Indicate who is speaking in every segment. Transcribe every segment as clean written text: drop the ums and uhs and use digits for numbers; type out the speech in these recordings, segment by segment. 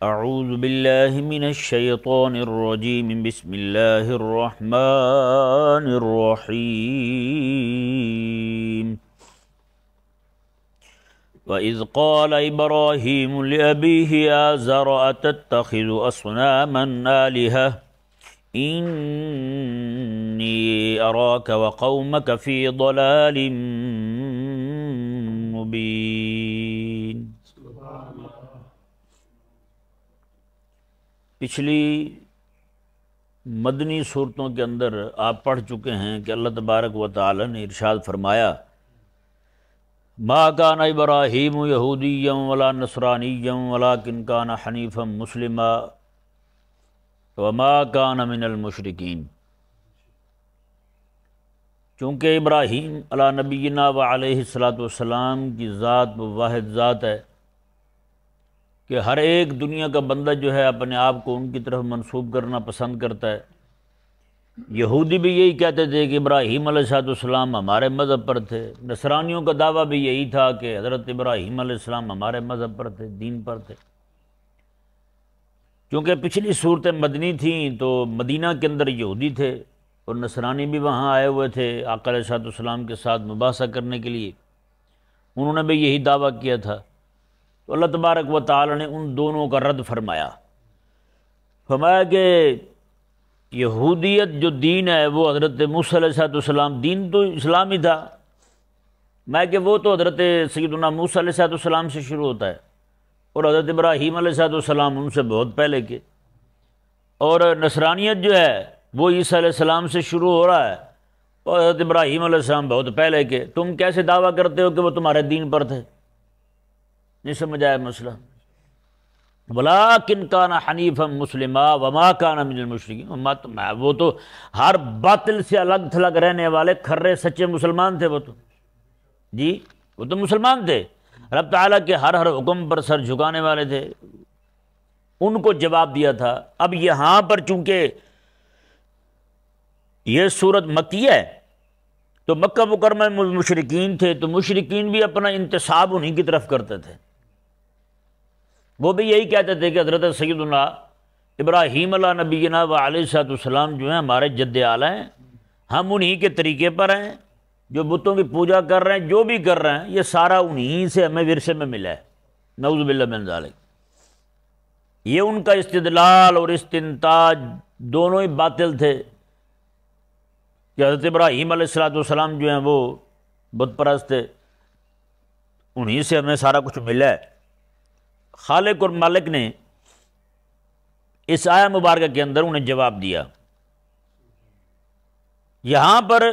Speaker 1: اعوذ باللہ من الشیطان الرجیم بسم اللہ الرحمن الرحیم وَإِذْ قَالَ إِبْرَاهِيمُ لِأَبِيهِ آزَرَ أَتَتَّخِذُ أَصْنَامًا آلِهَةً إِنِّي أَرَاكَ وَقَوْمَكَ فِي ضَلَالٍ مُبِينٍ۔ پچھلی مدنی صورتوں کے اندر آپ پڑھ چکے ہیں کہ اللہ تبارک و تعالی نے ارشاد فرمایا ما کان ابراہیم یہودیا ولا نصرانیا ولکن کان حنیفا مسلما وما کان من المشرکین۔ چونکہ ابراہیم علی نبینا و علیہ الصلاۃ والسلام کی ذات وہ واحد ذات ہے کہ ہر ایک دنیا کا بندہ جو ہے اپنے آپ کو ان کی طرف منسوب کرنا پسند کرتا ہے۔ یہودی بھی یہی کہتے تھے کہ ابراہیم علیہ السلام ہمارے مذہب پر تھے، نصرانیوں کا دعویٰ بھی یہی تھا کہ حضرت ابراہیم علیہ السلام ہمارے مذہب پر تھے، دین پر تھے۔ چونکہ پچھلی صورتیں مدنی تھیں تو مدینہ کے اندر یہودی تھے اور نصرانی بھی وہاں آئے ہوئے تھے آقا علیہ السلام کے ساتھ مباحثہ کرنے کے لیے، انہوں نے بھی یہی دعویٰ کیا تھا۔ تو اللہ تبارک و تعالی نے ان دونوں کا رد فرمایا کہ یہودیت جو دین ہے وہ حضرت موسیٰ علیہ السلام، دین تو اسلام ہی تھا، کہ وہ تو حضرت سیدنا موسیٰ علیہ السلام سے شروع ہوتا ہے اور حضرت ابراہیم علیہ السلام ان سے بہت پہلے کے، اور نصرانیت جو ہے وہ عیسیٰ علیہ السلام سے شروع ہو رہا ہے اور حضرت ابراہیم علیہ السلام بہت پہلے کے۔ تم کیسے دعویٰ کرتے ہو کہ وہ تمہارے دین پر تھے؟ نہیں سمجھ آیا مسئلہ؟ وَلَٰكِنْ كَانَ حَنِيفًا مُسْلِمًا وَمَا كَانَ مِنَ الْمُشْرِكِينَ۔ وہ تو ہر باطل سے الگ تھلگ رہنے والے کھرے سچے مسلمان تھے، وہ تو جی وہ تو مسلمان تھے، رب تعالیٰ کے ہر حکم پر سر جھکانے والے تھے، ان کو جواب دیا تھا۔ اب یہاں پر چونکہ یہ صورت مکی ہے تو مکہ مکرمہ میں مشرکین تھے، تو مشرکین بھی اپنا انتساب انہی کی طرف کرتے تھے، وہ بھی یہی کہتے تھے کہ حضرت سیدنا ابراہیم علیہ نبینا و علیہ السلام جو ہیں ہمارے جد اعلیٰ ہیں، ہم انہی کے طریقے پر ہیں، جو بتوں کی پوجا کر رہے ہیں، جو بھی کر رہے ہیں، یہ سارا انہی سے ہمیں ورثے میں ملا ہے، نعوذ باللہ من ذالک۔ یہ ان کا استدلال اور استنتاج دونوں ہی باطل تھے کہ حضرت ابراہیم علیہ السلام جو ہیں وہ بت پرست تھے، انہی سے ہمیں سارا کچھ ملا ہے۔ خالق اور مالک نے اس آیہ مبارکہ کے اندر انہیں جواب دیا۔ یہاں پر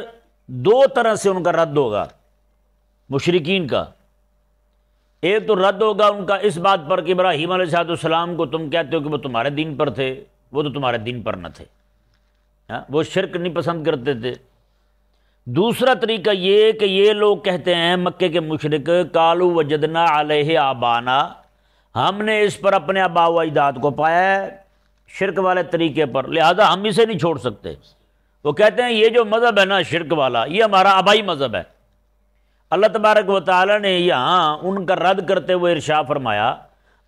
Speaker 1: دو طرح سے ان کا رد ہوگا مشرکین کا۔ ایک تو رد ہوگا ان کا اس بات پر کہ ابراہیم علیہ السلام کو تم کہتے ہو کہ وہ تمہارے دین پر تھے، وہ تو تمہارے دین پر نہ تھے، وہ شرک نہیں پسند کرتے تھے۔ دوسرا طریقہ یہ کہ یہ لوگ کہتے ہیں مکے کے مشرک، قالوا وجدنا علیہ آبانا، ہم نے اس پر اپنے آباء و اجداد کو پایا ہے شرک والے طریقے پر، لہذا ہم اسے نہیں چھوڑ سکتے۔ وہ کہتے ہیں یہ جو مذہب ہے نا شرک والا، یہ ہمارا آبائی مذہب ہے۔ اللہ تبارک و تعالی نے یہاں ان کا رد کرتے ہوئے ارشاد فرمایا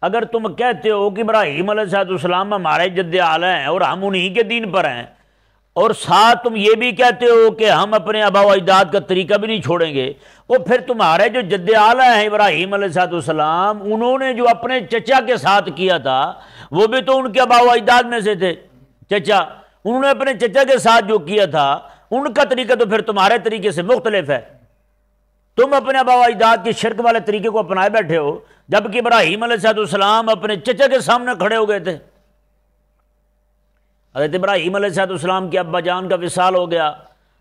Speaker 1: اگر تم کہتے ہو کہ ابراہیم علیہ السلام ہمارے جد اعلیٰ ہیں اور ہم انہی کے دین پر ہیں، اور ساتھ تم یہ بھی کہتے ہو کہ ہم اپنے آباء و اجداد کا طریقہ بھی نہیں چھوڑیں گے، اور پھر تمہارے جو جد اعلیٰ ہیں ابراہیم علیہ السلام، انہوں نے جو اپنے چچا کے ساتھ کیا تھا وہ بھی تو ان کے آباء و اجداد میں سے تھے، چچا، انہوں نے اپنے چچا کے ساتھ جو کیا تھا ان کا طریقہ تو پھر تمہارے طریقے سے مختلف ہے۔ تم اپنے آباء و اجداد کے شرک والے طریقے کو اپنائے بیٹھے ہو، جبکہ ابراہیم علیہ السلام اپنے چچا کے سامنے کھڑے ہو گئے تھے۔ حضرت ابراہیم علیہ السلام کے ابا جان کا وصال ہو گیا،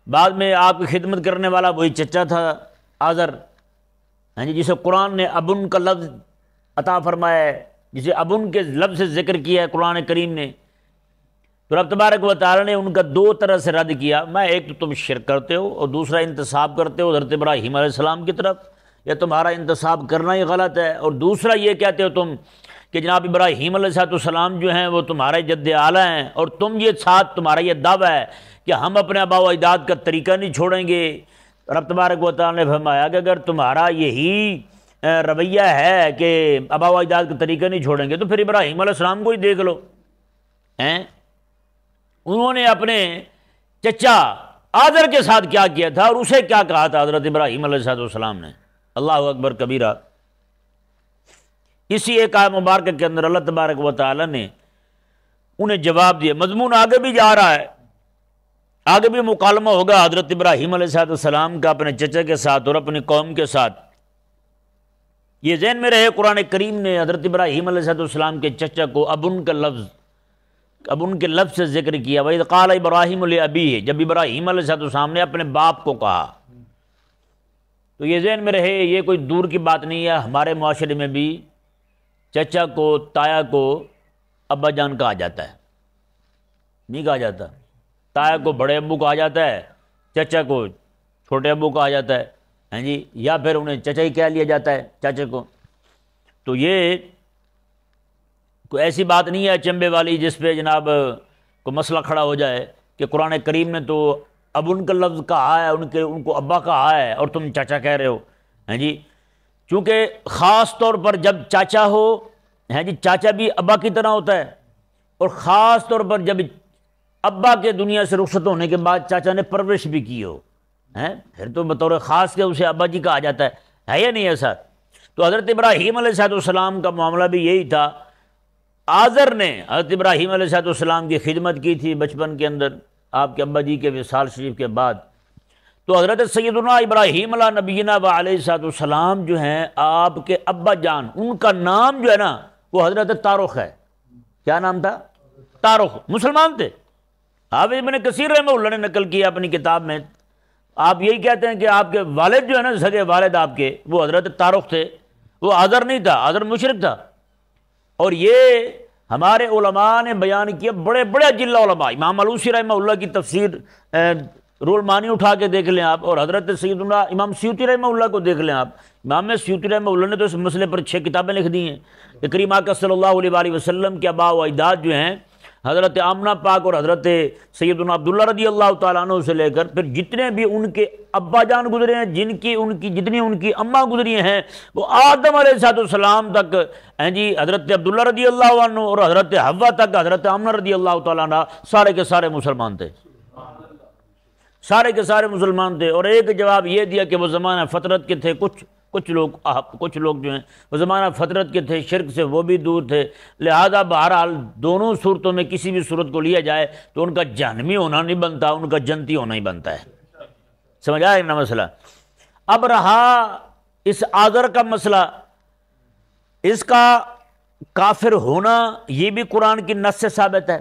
Speaker 1: بعد میں آپ کی خدمت کرنے والا وہی چچا تھا آزر، جسے قرآن نے ابن کا لفظ عطا فرمایا ہے، جسے ابن کے لفظ سے ذکر کیا ہے قرآن کریم نے۔ تو رب تبارک و تعالی نے ان کا دو طرح سے رد کیا، ایک تو تم شرک کرتے ہو اور دوسرا انتساب کرتے ہو حضرت ابراہیم علیہ السلام کی طرف، یا تمہارا انتساب کرنا ہی غلط ہے، اور دوسرا یہ کہتے ہو تم کہ جناب ابراہیم علیہ السلام جو ہیں وہ تمہارے جد اعلیٰ ہیں، اور تم یہ ساتھ تمہارا یہ دعویٰ ہے کہ ہم اپنے آباء و اجداد کا طریقہ نہیں چھوڑیں گے۔ رب تبارک و تعالی نے فرمایا کہ اگر تمہارا یہی رویہ ہے کہ آبا و اجداد کا طریقہ نہیں چھوڑیں گے، تو پھر ابراہیم علیہ السلام کو ہی دیکھ لو، انہوں نے اپنے چچا آذر کے ساتھ کیا کیا تھا اور اسے کیا کہا تھا حضرت ابراہیم علیہ السلام نے، اللہ اکبر کبیرہ۔ اسی ایک آیت مبارکہ کے اندر اللہ تبارک و تعالی نے انہیں جواب دیا۔ مضمون آگے بھی جا رہا ہے، آگے بھی مکالمہ ہوگا حضرت ابراہیم علیہ السلام کا اپنے چچا کے ساتھ اور اپنی قوم کے ساتھ۔ یہ ذہن میں رہے، قرآن کریم نے حضرت ابراہیم علیہ السلام کے چچا کو اب ان کے لفظ سے ذکر کیا۔ وَإِذْ قَالَ إِبْرَاهِيمُ لِأَبِيهِ، جب ابراہیم علیہ السلام نے اپنے باپ کو کہا، تو یہ ذہن میں رہے یہ کوئی دور کی بات نہیں ہے، ہمارے معاشرے میں بھی چچا کو، تایا کو ابا جان کہا جاتا ہے، نہیں کہا جاتا؟ تایا کو بڑے ابو کہا جاتا ہے، چچا کو چھوٹے ابو کہا جاتا ہے، ہاں جی، یا پھر انہیں چچا ہی کہہ لیا جاتا ہے چاچے کو۔ تو یہ کوئی ایسی بات نہیں ہے چمبے والی جس پہ جناب کو مسئلہ کھڑا ہو جائے کہ قرآن کریم نے تو اب ان کا لفظ کہا ہے، ان کو ابا کہا ہے اور تم چاچا کہہ رہے ہو، ہاں جی۔ چونکہ خاص طور پر جب چاچا ہو، ہاں جی، چاچا بھی ابا کی طرح ہوتا ہے، اور خاص طور پر جب ابا کے دنیا سے رخصت ہونے کے بعد چاچا نے پرورش بھی کی ہو، پھر تو بطور خاص کے اسے ابا جی کہا جاتا ہے یا نہیں ایسا؟ تو حضرت ابراہیم علیہ السلام کا معاملہ بھی یہی تھا۔ آذر نے حضرت ابراہیم علیہ السلام کی خدمت کی تھی بچپن کے اندر آپ کے ابا جی کے وصال شریف کے بعد۔ تو حضرت سیدنا ابراہیم علیہ نبینا و علیہ السلام جو ہیں آپ کے ابا جان، ان کا نام جو ہے نا وہ حضرت تارخ ہے۔ کیا نام تھا؟ تارخ۔ مسلمان تھے۔ حافظ ابن کثیر رحمہ اللہ نے نقل کیا اپنی کتاب میں، آپ یہی کہتے ہیں کہ آپ کے والد جو ہے نا، سگے والد آپ کے، وہ حضرت تارخ تھے، وہ آذر نہیں تھا، آذر مشرک تھا۔ اور یہ ہمارے علماء نے بیان کیا، بڑے بڑے اجلہ علماء، امام علوسی رحمہ اللہ کی تفسیر رول مانی اٹھا کے دیکھ لیں آپ، اور حضرت سیدنا امام سیوطی رحمہ اللہ کو دیکھ لیں آپ۔ امام سیوطی رحمہ اللہ نے تو اس مسئلے پر 6 کتابیں لکھ دی ہیں کہ کریم آقا صلی اللہ علیہ وآلہ وسلم کے آباء و اجداد جو ہیں حضرت آمنہ پاک اور حضرت سیدنا عبداللہ رضی اللہ تعالیٰ عنہ سے لے کر پھر جتنے بھی ان کے ابا جان گزرے ہیں، جتنی ان کی اماں گزری ہیں، وہ آدم علیہ السلام تک، ہیں جی، حضرت عبداللہ رضی اللہ عنہ اور حضرت حوا تک، حضرت آمنہ رضی اللہ تعالیٰ عنہ، سارے کے سارے مسلمان تھے، سارے کے سارے مسلمان تھے۔ اور ایک جواب یہ دیا کہ وہ زمانہ فطرت کے تھے، کچھ لوگ جو ہیں وہ زمانہ فطرت کے تھے، شرک سے وہ بھی دور تھے، لہذا بہرحال دونوں صورتوں میں کسی بھی صورت کو لیا جائے تو ان کا جہنمی ہونا نہیں بنتا، ان کا جنتی ہونا ہی بنتا ہے۔ سمجھ آئے نا مسئلہ؟ اب رہا اس آذر کا مسئلہ، اس کا کافر ہونا یہ بھی قرآن کی نص سے ثابت ہے،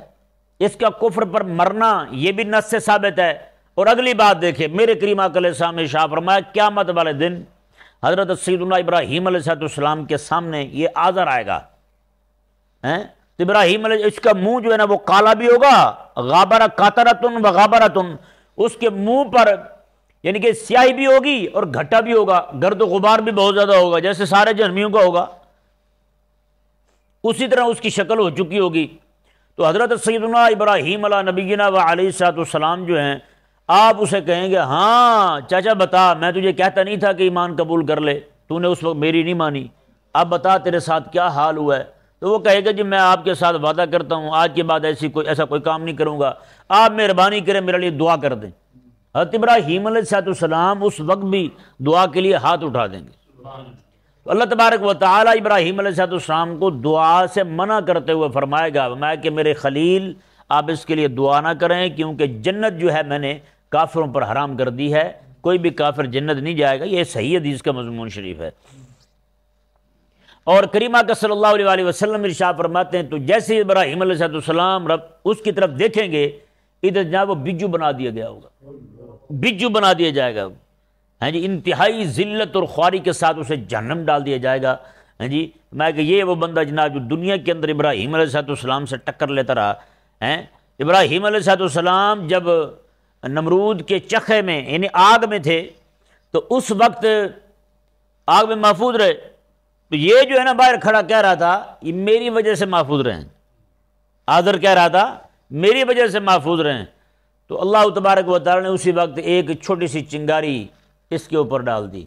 Speaker 1: اس کا کفر پر مرنا یہ بھی نص سے ثابت ہے۔ اور اگلی بات دیکھیں، میرے کریم آقا علیہ السلام نے ارشاد فرمایا قیامت والے دن حضرت سیدنا ابراہیم علیہ السلام کے سامنے یہ آذر آئے گا، تو ابراہیم علیہ، اس کا منہ جو ہے نا وہ کالا بھی ہوگا، غابرہ قاطرتن و غابرتن، اس کے منہ پر یعنی کہ سیاہی بھی ہوگی اور گھٹا بھی ہوگا، گرد و غبار بھی بہت زیادہ ہوگا، جیسے سارے جہنمیوں کا ہوگا اسی طرح اس کی شکل ہو چکی ہوگی۔ تو حضرت سیدنا ابراہیم علیہ نبینا و علیہ السلام جو ہیں، آپ اسے کہیں گے ہاں چاچا بتا، میں تجھے کہتا نہیں تھا کہ ایمان قبول کر لے، تو نے اس وقت میری نہیں مانی، اب بتا تیرے ساتھ کیا حال ہوا ہے؟ تو وہ کہے گا جی میں آپ کے ساتھ وعدہ کرتا ہوں آج کے بعد ایسا کوئی کام نہیں کروں گا، آپ مہربانی کریں میرے لیے دعا کر دیں۔ حضرت ابراہیم علیہ السلام اس وقت بھی دعا کے لیے ہاتھ اٹھا دیں گے۔ تو اللہ تبارک و تعالی ابراہیم علیہ السلام کو دعا سے منع کرتے ہوئے فرمائے گا کہ میرے خلیل آپ اس کے لیے دعا نہ کریں، کیونکہ جنت جو ہے میں نے کافروں پر حرام کر دی ہے، کوئی بھی کافر جنت نہیں جائے گا۔ یہ صحیح حدیث کا مضمون شریف ہے۔ اور کریم آقا صلی اللہ علیہ وآلہ وسلم ارشاد فرماتے ہیں تو جیسے ابراہیم علیہ السلام رب اس کی طرف دیکھیں گے، ادھر جناب وہ بجو بنا دیا گیا ہوگا، بجو بنا دیا جائے گا، ہاں جی، انتہائی ذلت اور خواری کے ساتھ اسے جہنم ڈال دیا جائے گا۔ ہاں جی، میں کہ یہ وہ بندہ جناب جو دنیا کے اندر ابراہیم علیہ السلام سے ٹکر لیتا رہا ہے۔ ابراہیم علیہ السلام جب نمرود کے چخے میں یعنی آگ میں تھے تو اس وقت آگ میں محفوظ رہے، تو یہ جو ہے نا باہر کھڑا کہہ رہا تھا یہ میری وجہ سے محفوظ رہیں، آذر کہہ رہا تھا میری وجہ سے محفوظ رہیں۔ تو اللہ تبارک و تعالی نے اسی وقت ایک چھوٹی سی چنگاری اس کے اوپر ڈال دی،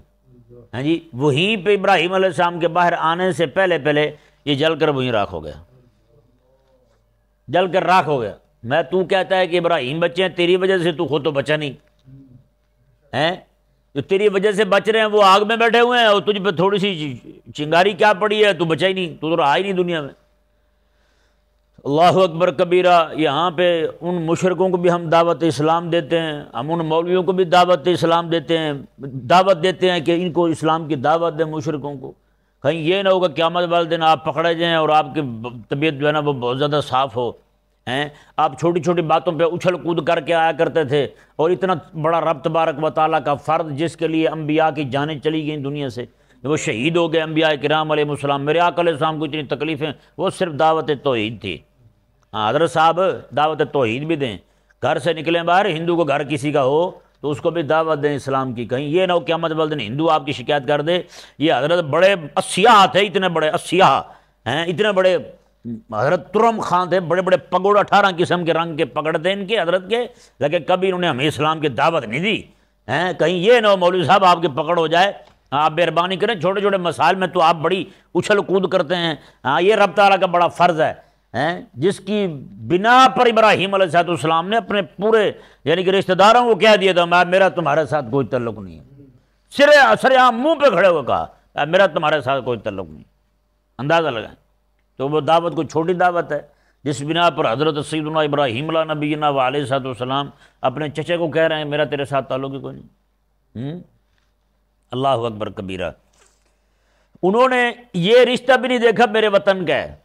Speaker 1: ہاں جی، وہیں پہ ابراہیم علیہ السلام کے باہر آنے سے پہلے پہلے یہ جل کر وہیں راکھ ہو گیا، جل کر راکھ ہو گیا۔ میں تو کہتا ہے کہ ابراہیم بچے ہیں، تیری وجہ سے تو خود تو بچا نہیں ہیں، جو تیری وجہ سے بچ رہے ہیں وہ آگ میں بیٹھے ہوئے ہیں، اور تجھ پہ تھوڑی سی چنگاری کیا پڑی ہے، تو بچا ہی نہیں، تو رہا ہی نہیں دنیا میں۔ اللہ اکبر کبیرہ۔ یہاں پہ ان مشرکوں کو بھی ہم دعوت اسلام دیتے ہیں، ہم ان مولویوں کو بھی دعوت اسلام دیتے ہیں، دعوت دیتے ہیں کہ ان کو اسلام کی دعوت دیں مشرکوں کو۔ کہیں یہ نہ ہوگا قیامت والے دن آپ پکڑے جائیں اور آپ کی طبیعت جو ہے نا وہ بہت زیادہ صاف ہو ہیں، آپ چھوٹی چھوٹی باتوں پہ اچھل کود کر کے آیا کرتے تھے، اور اتنا بڑا رب تبارک و تعالیٰ کا فرض جس کے لیے انبیاء کی جانیں چلی گئیں دنیا سے، وہ شہید ہو گئے انبیاء کرام علیہ السلام، میرے آقا علیہ السلام کو اتنی تکلیفیں، وہ صرف دعوت توحید تھی۔ ہاں حضرت صاحب دعوت توحید بھی دیں، گھر سے نکلیں باہر، ہندو کو گھر کسی کا ہو تو اس کو بھی دعوت دیں اسلام کی، کہیں یہ نہ ہو قیامت والے دن ہندو آپ کی شکایت کر دے یہ حضرت بڑے اسیاح تھے، اتنے بڑے اسیاح ہیں، اتنے بڑے حضرت ترم خان تھے، بڑے بڑے پگوڑ 18 قسم کے رنگ کے پگڑ تھے ان کے حضرت کے، لیکن کبھی انہوں نے ہمیں اسلام کی دعوت نہیں دی ہیں، کہیں یہ نہ ہو مولوی صاحب آپ کی پکڑ ہو جائے۔ آپ مہربانی کریں، چھوٹے چھوٹے مسائل میں تو آپ بڑی اچھل کود کرتے ہیں، ہاں یہ رب تعالیٰ کا بڑا فرض ہے جس کی بنا پر ابراہیم علیہ السلام نے اپنے پورے یعنی کہ رشتہ داروں کو کہہ دیا تھا میرا تمہارے ساتھ کوئی تعلق نہیں ہے، سر عام منہ پہ کھڑے ہوئے کہا میرا تمہارے ساتھ کوئی تعلق نہیں، اندازہ لگائیں۔ تو وہ دعوت کوئی چھوٹی دعوت ہے جس بنا پر حضرت سیدنا ابراہیم علیہ نبینا علیہ السلام اپنے چچے کو کہہ رہے ہیں میرا تیرے ساتھ تعلق ہی کوئی نہیں۔ اللہ اکبر کبیرہ۔ انہوں نے یہ رشتہ بھی نہیں دیکھا میرے وطن کا ہے،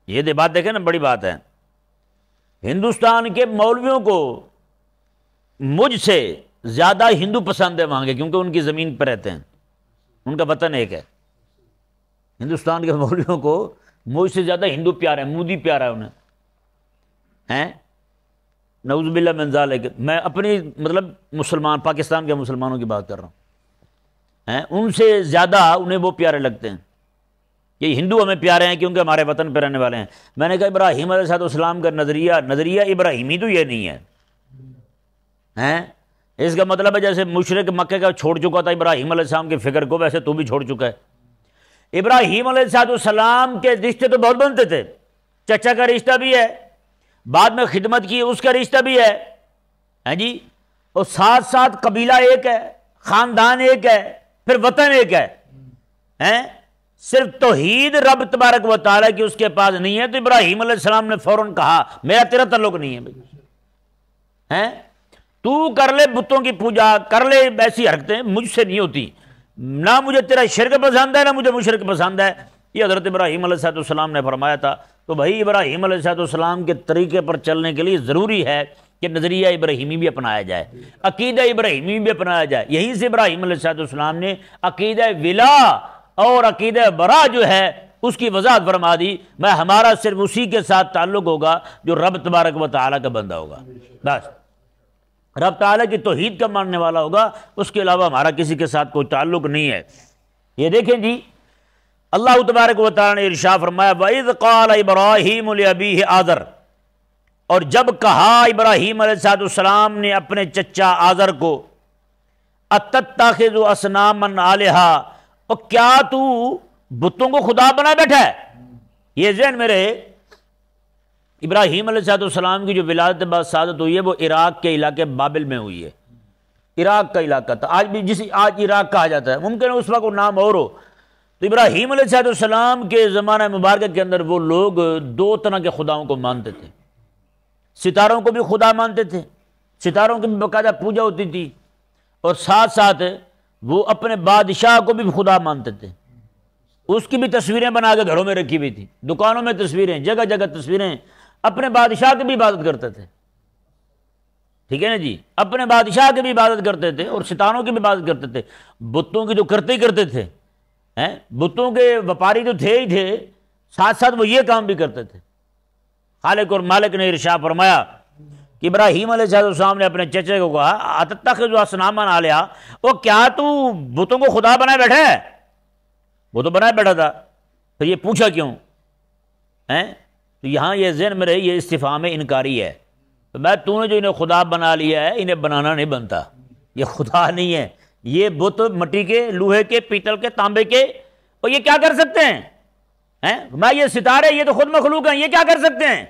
Speaker 1: یہ بات دیکھیں نا، بڑی بات ہے۔ ہندوستان کے مولویوں کو مجھ سے زیادہ ہندو پسند ہے وہاں کے، کیونکہ ان کی زمین پہ رہتے ہیں، ان کا وطن ایک ہے۔ ہندوستان کے مولویوں کو مجھ سے زیادہ ہندو پیارا ہے، مودی پیارا ہے انہیں، ہیں نعوذ باللہ من ذالک۔ میں اپنی مطلب مسلمان پاکستان کے مسلمانوں کی بات کر رہا ہوں، ہیں ان سے زیادہ انہیں وہ پیارے لگتے ہیں، یہ ہندو ہمیں پیارے ہیں کیونکہ ہمارے وطن پہ رہنے والے ہیں۔ میں نے کہا ابراہیم علیہ السلام کا نظریہ ابراہیمی تو یہ نہیں ہے، اس کا مطلب ہے جیسے مشرک مکے کا چھوڑ چکا تھا ابراہیم علیہ السلام کی فکر کو، ویسے تو بھی چھوڑ چکا ہے۔ ابراہیم علیہ السلام کے رشتے تو بہت بنتے تھے، چچا کا رشتہ بھی ہے، بعد میں خدمت کی اس کا رشتہ بھی ہے، ہیں جی، اور ساتھ ساتھ قبیلہ ایک ہے، خاندان ایک ہے، پھر وطن ایک ہے، ہیں صرف توحید رب تبارک و تعالیٰ کی اس کے پاس نہیں ہے۔ تو ابراہیم علیہ السلام نے فوراً کہا میرا تیرا تعلق نہیں ہے بھائی، ہیں تو کر لے بتوں کی پوجا، کر لے ایسی حرکتیں، مجھ سے نہیں ہوتی، نہ مجھے تیرا شرک پسند ہے نہ مجھے مشرک پسند ہے، یہ حضرت ابراہیم علیہ السلام نے فرمایا تھا۔ تو بھائی ابراہیم علیہ السلام کے طریقے پر چلنے کے لیے ضروری ہے کہ نظریہ ابراہیمی بھی اپنایا جائے، عقیدہ ابراہیمی بھی اپنایا جائے۔ یہیں سے ابراہیم علیہ السلام نے عقیدہ ولا اور عقیدہ برا جو ہے اس کی وضاحت فرما دی، میں ہمارا صرف اسی کے ساتھ تعلق ہوگا جو رب تبارک و تعالیٰ کا بندہ ہوگا، بس رب تعالیٰ کی توحید کا ماننے والا ہوگا، اس کے علاوہ ہمارا کسی کے ساتھ کوئی تعلق نہیں ہے۔ یہ دیکھیں جی، اللہ تبارک و تعالیٰ نے ارشاد فرمایا وَإِذْ قَالَ إِبْرَاهِيمُ لِأَبِيهِ آزر، اور جب کہا ابراہیم علیہ السلام نے اپنے چچا آزر کو أَتَتَّخِذُ أَصْنَامًا آلِهَةً، اور کیا تو بتوں کو خدا بنا بیٹھا ہے؟ یہ ذہن میرے ابراہیم علیہ السلام کی جو ولادت بعد شہادت ہوئی ہے وہ عراق کے علاقے بابل میں ہوئی ہے، عراق کا علاقہ تھا، آج بھی جسے آج عراق کہا جاتا ہے، ممکن ہے اس وقت وہ نام اور ہو۔ تو ابراہیم علیہ السلام کے زمانہ مبارکہ کے اندر وہ لوگ دو طرح کے خداؤں کو مانتے تھے، ستاروں کو بھی خدا مانتے تھے، ستاروں کی بھی باقاعدہ پوجا ہوتی تھی، اور ساتھ ساتھ وہ اپنے بادشاہ کو بھی خدا مانتے تھے، اس کی بھی تصویریں بنا کے گھروں میں رکھی ہوئی تھی، دکانوں میں تصویریں، جگہ جگہ تصویریں، اپنے بادشاہ کی بھی عبادت کرتے تھے، ٹھیک ہے نا جی، اپنے بادشاہ کی بھی عبادت کرتے تھے اور ستاروں کی بھی عبادت کرتے تھے، بتوں کی تو کرتے ہی کرتے تھے، بتوں کے وپاری تو تھے ہی تھے، ساتھ ساتھ وہ یہ کام بھی کرتے تھے۔ خالق اور مالک نے ارشاد فرمایا کہ ابراہیم علیہ السلام نے اپنے چچے کو کہا أَتَتَّخِذُ أَصْنَامًا آلِهَةً، وہ کیا تو بتوں کو خدا بنائے بیٹھا ہے؟ وہ تو بنائے بیٹھا تھا، پھر یہ پوچھا کیوں؟ تو یہاں یہ ذہن میں رہے، یہ استفہام انکاری ہے، تو میں تو نے جو انہیں خدا بنا لیا ہے، انہیں بنانا نہیں بنتا، یہ خدا نہیں ہے، یہ بت مٹی کے، لوہے کے، پیتل کے، تانبے کے، اور یہ کیا کر سکتے ہیں؟ میں یہ ستارے، یہ تو خود مخلوق ہیں، یہ کیا کر سکتے ہیں؟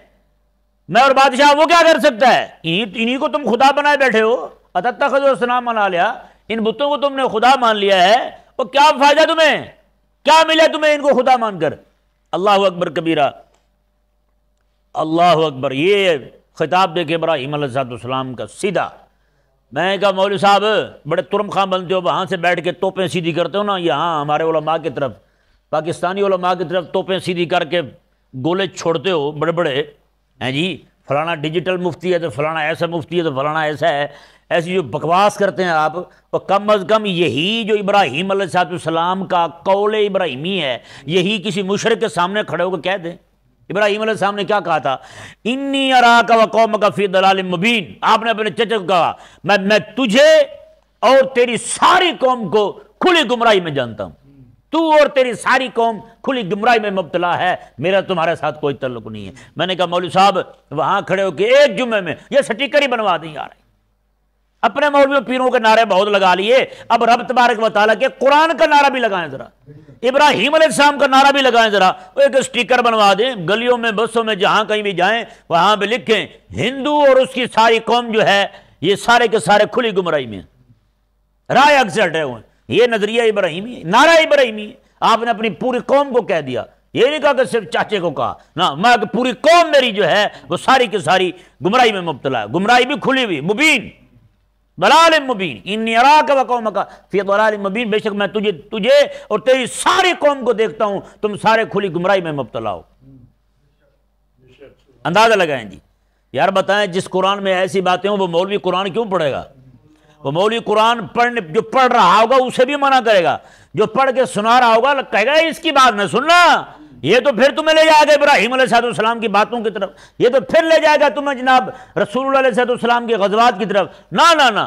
Speaker 1: میں اور بادشاہ وہ کیا کر سکتا ہے؟ انہی کو تم خدا بنائے بیٹھے ہو، اتتخذوا اصناما آلیہا، ان بتوں کو تم نے خدا مان لیا ہے، اور کیا فائدہ تمہیں؟ کیا ملا تمہیں ان کو خدا مان کر؟ اللہ اکبر کبیرہ، اللہ اکبر۔ یہ خطاب دے کے ابراہیم علیہ السلام کا سیدھا۔ میں نے کہا مولوی صاحب بڑے ترم خاں بنتے ہو، وہاں سے بیٹھ کے توپیں سیدھی کرتے ہو نا، یہاں ہمارے علماء کی طرف، پاکستانی علماء کی طرف توپیں سیدھی کر کے گولے چھوڑتے ہو بڑے بڑے، ہیں جی فلانا ڈیجیٹل مفتی ہے تو فلانا ایسا مفتی ہے تو فلانا ایسا ہے، ایسی جو بکواس کرتے ہیں آپ، اور کم از کم یہی جو ابراہیم علیہ السلام کا قول ابراہیمی ہے، یہی کسی مشرک کے سامنے کھڑے ہو کے کہہ دیں۔ ابراہیم علیہ السلام نے کیا کہا تھا؟ انی اراک وقومک فی ضلال مبین۔ آپ نے اپنے چچا کو کہا میں تجھے اور تیری ساری قوم کو کھلی گمراہی میں جانتا ہوں، تو اور تیری ساری قوم کھلی گمراہی میں مبتلا ہے، میرا تمہارے ساتھ کوئی تعلق نہیں ہے۔ میں نے کہا مولوی صاحب وہاں کھڑے ہو کے ایک جمعے میں یہ سٹیکر ہی بنوا دیں یار، اپنے مولویوں پیروں کے نعرے بہت لگا لیے، اب رب تبارک و تعالیٰ کے قرآن کا نعرہ بھی لگائیں ذرا، ابراہیم علیہ السلام کا نعرہ بھی لگائیں ذرا، ایک سٹیکر بنوا دیں، گلیوں میں بسوں میں جہاں کہیں بھی جائیں وہاں پہ لکھیں ہندو اور اس کی ساری قوم جو ہے یہ سارے کے سارے کھلی گمراہی میں رائے اکثر رہے ہوئے۔ یہ نظریہ ابراہیمی ہے، نعرہ ابراہیمی ہے۔ آپ نے اپنی پوری قوم کو کہہ دیا، یہ نہیں کہا کہ صرف چاچے کو کہا، نہ میں کہ پوری قوم میری جو ہے وہ ساری کی ساری گمراہی میں مبتلا ہے، گمراہی بھی کھلی ہوئی مبین، ضلال مبین، انی اراک وقومک فی ضلال مبین، بے شک میں تجھے اور تیری ساری قوم کو دیکھتا ہوں تم سارے کھلی گمراہی میں مبتلا ہو۔ اندازہ لگائیں جی، یار بتائیں جس قرآن میں ایسی باتیں ہوں وہ مولوی قرآن کیوں پڑھے گا؟ وہ مولوی قرآن جو پڑھ رہا ہوگا اسے بھی منع کرے گا، جو پڑھ کے سنا رہا ہوگا کہے گا اس کی بات نہ سننا، یہ تو پھر تمہیں لے جائے گا ابراہیم علیہ السلام کی باتوں کی طرف، یہ تو پھر لے جائے گا تمہیں جناب رسول اللہ علیہ السلام کے غزوات کی طرف۔ نہ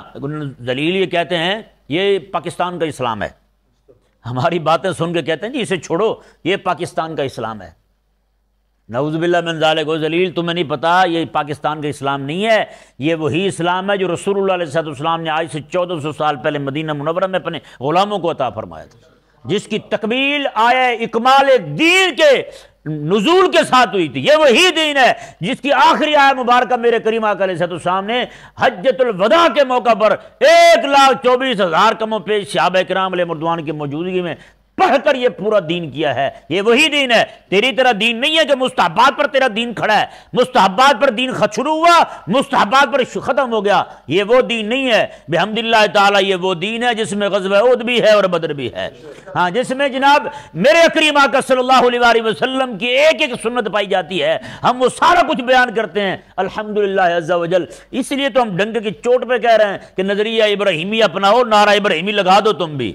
Speaker 1: دلیل یہ کہتے ہیں یہ پاکستان کا اسلام ہے، ہماری باتیں سن کے کہتے ہیں جی اسے چھوڑو یہ پاکستان کا اسلام ہے۔ نعوذ باللہ من ذالک، ذلیل تمہیں نہیں پتا یہ پاکستان کا اسلام نہیں ہے، یہ وہی اسلام ہے جو رسول اللہ علیہ السلام نے آج سے 1400 سال پہلے مدینہ منورہ میں اپنے غلاموں کو عطا فرمایا تھا، جس کی تکمیل آیہ اکمال دین کے نزول کے ساتھ ہوئی تھی۔ یہ وہی دین ہے جس کی آخری آیہ مبارکہ میرے کریم آقا علیہ السلام نے حجۃ الوداع کے موقع پر 1,24,000 کم و پیش صحابہ کرام علیہ رضوان کی موجودگی میں پڑھ کر یہ پورا دین کیا ہے۔ یہ وہی دین ہے، تیری طرح دین نہیں ہے کہ مستحبات پر تیرا دین کھڑا ہے، مستحبات پر دین شروع ہوا مستحبات پر ختم ہو گیا، یہ وہ دین نہیں ہے۔ بحمداللہ تعالیٰ یہ وہ دین ہے جس میں غزوہ احد بھی ہے اور بدر بھی ہے، ہاں جس میں جناب میرے کریم آقا صلی اللہ علیہ وسلم کی ایک ایک سنت پائی جاتی ہے، ہم وہ سارا کچھ بیان کرتے ہیں الحمدللہ عز و جل۔ اس لیے تو ہم ڈنگے کی چوٹ پہ کہہ رہے ہیں کہ نظریہ ابراہیمی اپناؤ، نعرہ ابراہیمی لگا دو تم بھی،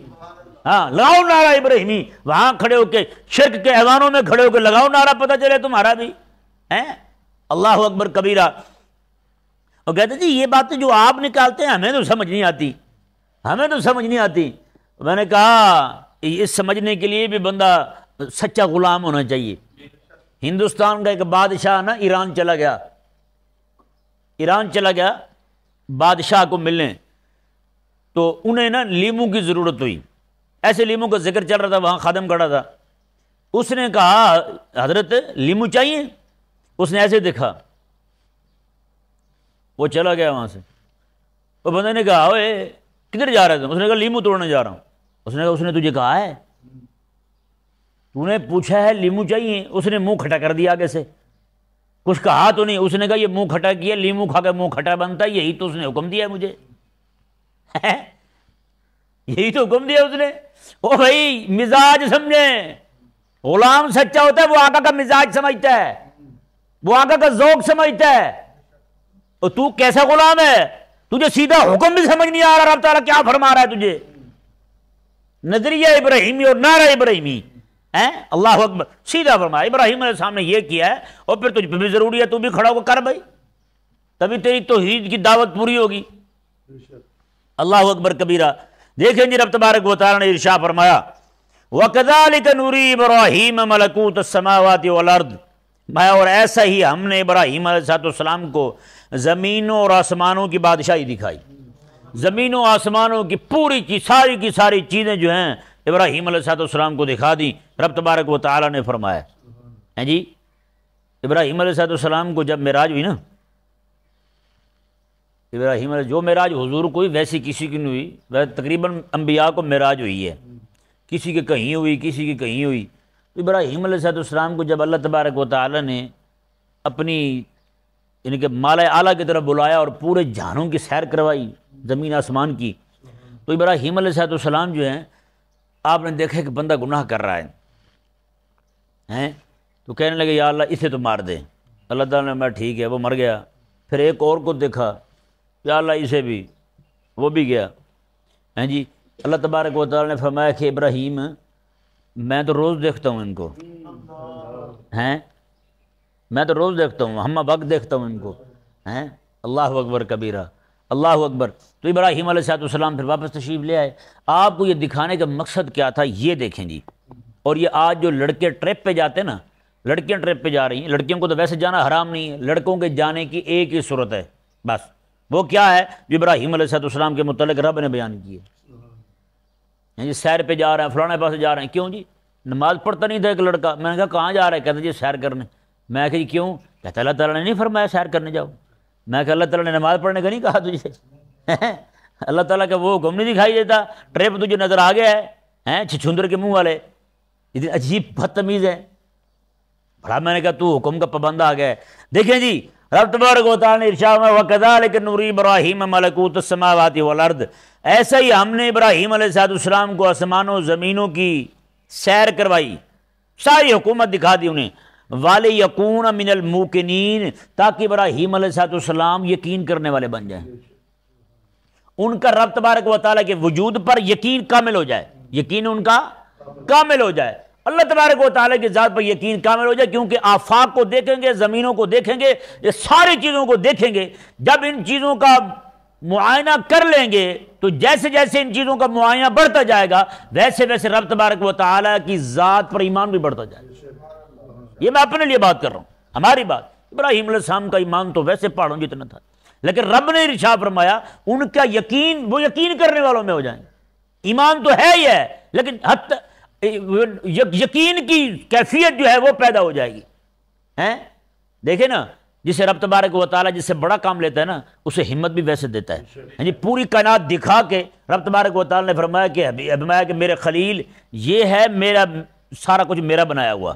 Speaker 1: ہاں لگاؤ نعرہ ابراہیمی، وہاں کھڑے ہو کے شرک کے ایوانوں میں کھڑے ہو کے لگاؤ نعرہ، پتہ چلے تمہارا بھی ہے۔ اللہ اکبر کبیرہ۔ اور کہتے جی یہ باتیں جو آپ نکالتے ہیں ہمیں تو سمجھ نہیں آتی، ہمیں تو سمجھ نہیں آتی۔ میں نے کہا اس سمجھنے کے لیے بھی بندہ سچا غلام ہونا چاہیے۔ ہندوستان کا ایک بادشاہ نا ایران چلا گیا، ایران چلا گیا بادشاہ کو ملنے، تو انہیں نا لیمو کی ضرورت ہوئی، ایسے لیمو کا ذکر چل رہا تھا، وہاں خادم کھڑا تھا، اس نے کہا حضرت لیمو چاہیے؟ اس نے ایسے دیکھا، وہ چلا گیا وہاں سے۔ وہ بندے نے کہا اوے کدھر جا رہے تھے؟ اس نے کہا لیمو توڑنے جا رہا ہوں۔ اس نے کہا اس نے تجھے کہا ہے؟ تو نے پوچھا ہے لیمو چاہیے؟ اس نے منہ کھٹا کر دیا آگے سے، کچھ کہا تو نہیں۔ اس نے کہا یہ منہ کھٹا کیا، لیمو کھا کے منہ کھٹا بنتا ہے، یہی تو اس نے حکم دیا مجھے، یہی تو حکم دیا اس نے۔ او بھائی مزاج سمجھیں، غلام سچا ہوتا ہے وہ آقا کا مزاج سمجھتا ہے، وہ آقا کا ذوق سمجھتا ہے۔ اور تو کیسا غلام ہے، تجھے سیدھا حکم بھی سمجھ نہیں آ رہا رب تعالیٰ کیا فرما رہا ہے تجھے۔ نظریہ ابراہیمی اور نعرہ ابراہیمی، اللہ اکبر، سیدھا فرمایا ابراہیم علیہ السلام نے یہ کیا ہے، اور پھر تجھ پہ بھی ضروری ہے تو بھی کھڑا ہو کر بھائی، تبھی تیری توحید کی دعوت پوری ہوگی۔ اللہ اکبر کبیرہ۔ دیکھیں جی رب تبارک و تعالیٰ نے ارشاد فرمایا وَكَذَلِكَ نُرِي إِبْرَاهِيمَ مَلَكُوتَ السَّمَاوَاتِ وَالْأَرْضِ، میں اور ایسا ہی ہم نے ابراہیم علیہ السلام کو زمینوں اور آسمانوں کی بادشاہی دکھائی۔ زمین و آسمانوں کی پوری کی ساری چیزیں جو ہیں ابراہیم علیہ السلام کو دکھا دیں۔ رب تبارک و تعالیٰ نے فرمایا ہیں جی ابراہیم علیہ السلام کو جب معراج ہوئی نا، ابراہیم علیہ جو معراج حضور کو ہوئی ویسی کسی کی نہیں ہوئی، ویسے تقریباً انبیاء کو معراج ہوئی ہے، کسی کے کہیں ہوئی کسی کی کہیں ہوئی۔ ابراہیم علیہ السلام کو جب اللہ تبارک و تعالیٰ نے اپنی یعنی کہ مالا اعلیٰ کی طرف بلایا اور پورے جہانوں کی سیر کروائی زمین آسمان کی، تو ابراہیم علیہ السلام جو ہیں آپ نے دیکھا کہ بندہ گناہ کر رہا ہے تو کہنے لگے یا اللہ اسے تو مار دے۔ اللہ تعالیٰ نے میں ٹھیک ہے، وہ مر گیا۔ پھر ایک اور کو دیکھا، یا اللہ اسے بھی، وہ بھی گیا۔ جی اللہ تبارک و تعالیٰ نے فرمایا کہ ابراہیم میں تو روز دیکھتا ہوں ان کو، میں تو روز دیکھتا ہوں، ہم وقت دیکھتا ہوں ان کو، اللہ اکبر کبیرہ، اللہ اکبر۔ تو ابراہیم علیہ السلام پھر واپس تشریف لے آئے۔ آپ کو یہ دکھانے کا مقصد کیا تھا یہ دیکھیں جی۔ اور یہ آج جو لڑکے ٹرپ پہ جاتے ہیں نا، لڑکیاں ٹرپ پہ جا رہی ہیں، لڑکیوں کو تو ویسے جانا حرام نہیں ہے، لڑکوں کے جانے کی ایک ہی صورت ہے بس، وہ کیا ہے جو ابراہیم علیہ السلام کے متعلق رب نے بیان کی ہے۔ جی سیر پہ جا رہے ہیں، فلانے پاس جا رہے ہیں، کیوں جی؟ نماز پڑھتا نہیں تھا ایک لڑکا، میں نے کہا کہاں جا رہا ہے؟ کہتے جی سیر کرنے۔ میں کہا جی کیوں؟ کہتا اللہ تعالیٰ نے نہیں فرمایا سیر کرنے جاؤ۔ میں کہا اللہ تعالیٰ نے نماز پڑھنے کا نہیں کہا تجھے؟ اللہ تعالیٰ کا وہ حکم نہیں دکھائی دیتا؟ ٹرپ تجھے نظر آ گیا ہے چھچھندر کے منہ والے، اتنی عجیب بدتمیز ہے بڑا۔ میں نے کہا تو حکم کا پابند آ گیا ہے۔ دیکھیں جی رب تبارک و تعالیٰ نے ارشاد فرمایا وَكَذَلِكَ نُرِي إِبْرَاهِيمَ مَلَكُوتَ السَّمَاوَاتِ وَالْأَرْضِ، ایسا ہی ہم نے ابراہیم علیہ السلام کو آسمانوں زمینوں کی سیر کروائی، ساری حکومت دکھا دی انہیں، وَلِيَكُونَ مِنَ الْمُوقِنِينَ، تاکہ ابراہیم علیہ السلام یقین کرنے والے بن جائیں، ان کا رب تبارک و تعالیٰ کے وجود پر یقین کامل ہو جائے، یقین ان کا کامل ہو جائے، اللہ تبارک و تعالیٰ کی ذات پر یقین کامل ہو جائے، کیونکہ آفاق کو دیکھیں گے، زمینوں کو دیکھیں گے، یہ ساری چیزوں کو دیکھیں گے۔ جب ان چیزوں کا معائنہ کر لیں گے تو جیسے جیسے ان چیزوں کا معائنہ بڑھتا جائے گا ویسے ویسے رب تبارک و تعالیٰ کی ذات پر ایمان بھی بڑھتا جائے گا۔ یہ میں اپنے لیے بات کر رہا ہوں، ہماری بات۔ ابراہیم علیہ السلام کا ایمان تو ویسے پہاڑوں جتنا تھا، لیکن رب نے ارشاد فرمایا ان کا یقین، وہ یقین کرنے والوں میں ہو جائیں گے۔ ایمان تو ہے ہی ہے، لیکن یقین کی کیفیت جو ہے وہ پیدا ہو جائے گی۔ دیکھیں نا، جسے رب تبارک و تعالیٰ جس سے بڑا کام لیتا ہے نا اسے ہمت بھی ویسے دیتا ہے۔ یعنی پوری کائنات دکھا کے رب تبارک و تعالیٰ نے فرمایا کہ میرے خلیل یہ ہے میرا سارا کچھ میرا بنایا ہوا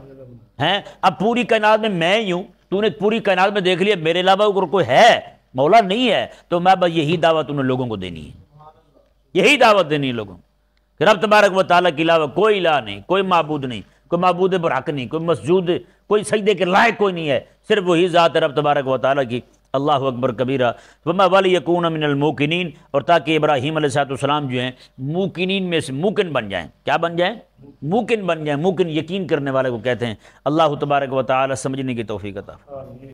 Speaker 1: ہے، اب پوری کائنات میں ہی ہوں، تو نے پوری کائنات میں دیکھ لیا میرے علاوہ اگر کوئی ہے مولا نہیں ہے، تو میں بس یہی دعوت انہیں لوگوں کو دینی ہے، یہی دعوت دینی ہے لوگوں کو کہ رب تبارک و تعالیٰ کے علاوہ کوئی الہ نہیں، کوئی معبود نہیں، کوئی معبود برحق نہیں، کوئی مسجود، کوئی سجدے کے لائق کوئی نہیں ہے، صرف وہی ذات ہے رب تبارک و تعالیٰ کی۔ اللہ اکبر کبیرہ۔ وَلِيَكُونَ مِنَ الْمُوقِنِينَ، اور تاکہ ابراہیم علیہ السلام جو ہیں موقنین میں سے موقن بن جائیں۔ کیا بن جائیں؟ موقن بن جائیں۔ موقن یقین کرنے والے کو کہتے ہیں۔ اللہ تبارک و تعالیٰ سمجھنے کی توفیق عطا فرمائے۔